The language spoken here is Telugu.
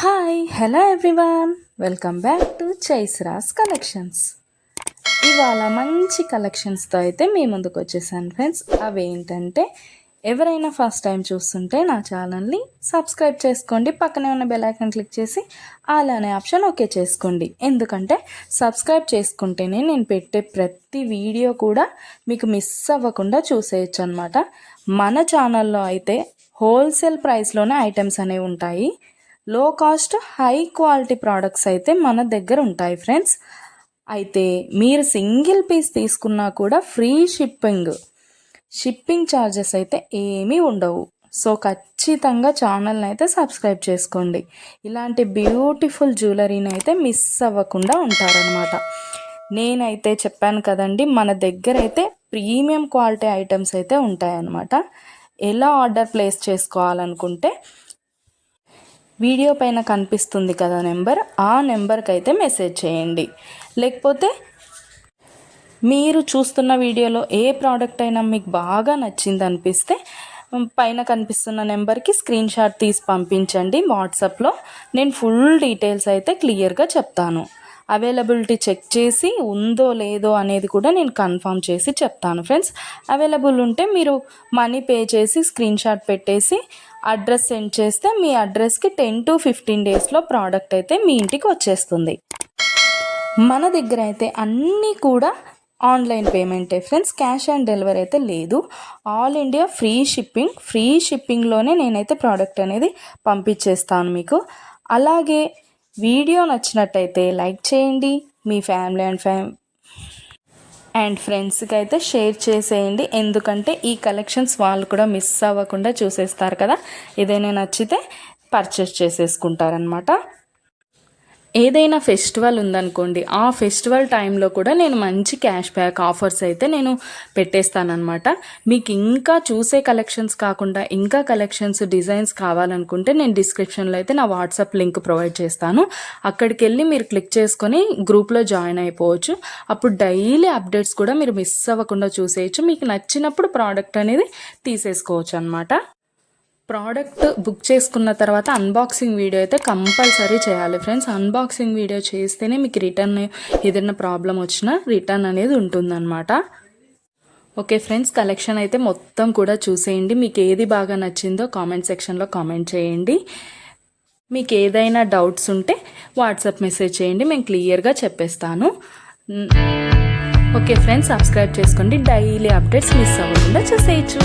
Hi hello everyone, welcome back to చైస్రాస్ కలెక్షన్స్. ఇవాళ మంచి కలెక్షన్స్తో అయితే మీ ముందుకు వచ్చేసాను ఫ్రెండ్స్. అవేంటంటే ఎవరైనా ఫస్ట్ టైం చూస్తుంటే నా ఛానల్ని సబ్స్క్రైబ్ చేసుకోండి, పక్కనే ఉన్న బెల్ ఐకాన్ క్లిక్ చేసి ఆల్ అనే ఆప్షన్ ఓకే చేసుకోండి. ఎందుకంటే సబ్స్క్రైబ్ చేసుకుంటేనే నేను పెట్టే ప్రతి వీడియో కూడా మీకు మిస్ అవ్వకుండా చూసేయచ్చు అనమాట. మన ఛానల్లో అయితే హోల్సేల్ ప్రైస్లోనే ఐటమ్స్ అనేవి ఉంటాయి. లో కాస్ట్ హై క్వాలిటీ ప్రోడక్ట్స్ అయితే మన దగ్గర ఉంటాయి ఫ్రెండ్స్. అయితే మీరు సింగిల్ పీస్ తీసుకున్నా కూడా ఫ్రీ షిప్పింగ్ ఛార్జెస్ అయితే ఏమీ ఉండవు. సో ఖచ్చితంగా ఛానల్ని అయితే సబ్స్క్రైబ్ చేసుకోండి. ఇలాంటి బ్యూటిఫుల్ జ్యువెలరీని అయితే మిస్ అవ్వకుండా ఉంటారనమాట. నేనైతే చెప్పాను కదండి, మన దగ్గర అయితే ప్రీమియం క్వాలిటీ ఐటమ్స్ అయితే ఉంటాయన్నమాట. ఎలా ఆర్డర్ ప్లేస్ చేసుకోవాలనుకుంటే వీడియో పైన కనిపిస్తుంది కదా నెంబర్, ఆ నెంబర్కి అయితే మెసేజ్ చేయండి. లేకపోతే మీరు చూస్తున్న వీడియోలో ఏ ప్రోడక్ట్ అయినా మీకు బాగా నచ్చింది అనిపిస్తే పైన కనిపిస్తున్న నెంబర్కి స్క్రీన్ షాట్ తీసి పంపించండి వాట్సాప్లో. నేను ఫుల్ డీటెయిల్స్ అయితే క్లియర్గా చెప్తాను. అవైలబిలిటీ చెక్ చేసి ఉందో లేదో అనేది కూడా నేను కన్ఫర్మ్ చేసి చెప్తాను ఫ్రెండ్స్. అవైలబుల్ ఉంటే మీరు మనీ పే చేసి స్క్రీన్ షాట్ పెట్టేసి అడ్రస్ సెండ్ చేస్తే మీ అడ్రస్కి 10 to 15 డేస్లో ప్రోడక్ట్ అయితే మీ ఇంటికి వచ్చేస్తుంది. మన దగ్గర అయితే అన్నీ కూడా ఆన్లైన్ పేమెంటే ఫ్రెండ్స్, క్యాష్ ఆన్ డెలివరీ అయితే లేదు. ఆల్ ఇండియా ఫ్రీ షిప్పింగ్లోనే నేనైతే ప్రోడక్ట్ అనేది పంపించేస్తాను మీకు. అలాగే వీడియో నచ్చినట్టయితే లైక్ చేయండి, మీ ఫ్యామిలీ అండ్ ఫ్రెండ్స్కి అయితే షేర్ చేసేయండి. ఎందుకంటే ఈ కలెక్షన్స్ వాళ్ళు కూడా మిస్ అవ్వకుండా చూసేస్తారు కదా, ఏదైనా నచ్చితే పర్చేస్ చేసేసుకుంటారనమాట. ఏదైనా ఫెస్టివల్ ఉందనుకోండి, ఆ ఫెస్టివల్ టైంలో కూడా నేను మంచి క్యాష్ బ్యాక్ ఆఫర్స్ అయితే నేను పెట్టేస్తానమాట. మీకు ఇంకా చూసే కలెక్షన్స్ కాకుండా ఇంకా కలెక్షన్స్ డిజైన్స్ కావాలనుకుంటే నేను డిస్క్రిప్షన్లో అయితే నా వాట్సాప్ లింక్ ప్రొవైడ్ చేస్తాను. అక్కడికి వెళ్ళి మీరు క్లిక్ చేసుకొని గ్రూప్లో జాయిన్ అయిపోవచ్చు. అప్పుడు డైలీ అప్డేట్స్ కూడా మీరు మిస్ అవ్వకుండా చూసేయచ్చు. మీకు నచ్చినప్పుడు ప్రోడక్ట్ అనేది తీసేసుకోవచ్చు అనమాట. ప్రోడక్ట్ బుక్ చేసుకున్న తర్వాత అన్బాక్సింగ్ వీడియో అయితే కంపల్సరీ చేయాలి ఫ్రెండ్స్. అన్బాక్సింగ్ వీడియో చేస్తేనే మీకు రిటర్న్ ఏదైనా ప్రాబ్లం వచ్చినా రిటర్న్ అనేది ఉంటుందన్నమాట. ఓకే ఫ్రెండ్స్, కలెక్షన్ అయితే మొత్తం కూడా చూసేయండి. మీకు ఏది బాగా నచ్చిందో కామెంట్ సెక్షన్లో కామెంట్ చేయండి. మీకు ఏదైనా డౌట్స్ ఉంటే వాట్సాప్ మెసేజ్ చేయండి, మేము క్లియర్గా చెప్పేస్తాను. ఓకే ఫ్రెండ్స్, సబ్స్క్రైబ్ చేసుకోండి, డైలీ అప్డేట్స్ మిస్ అవ్వకుండా చూసేయచ్చు.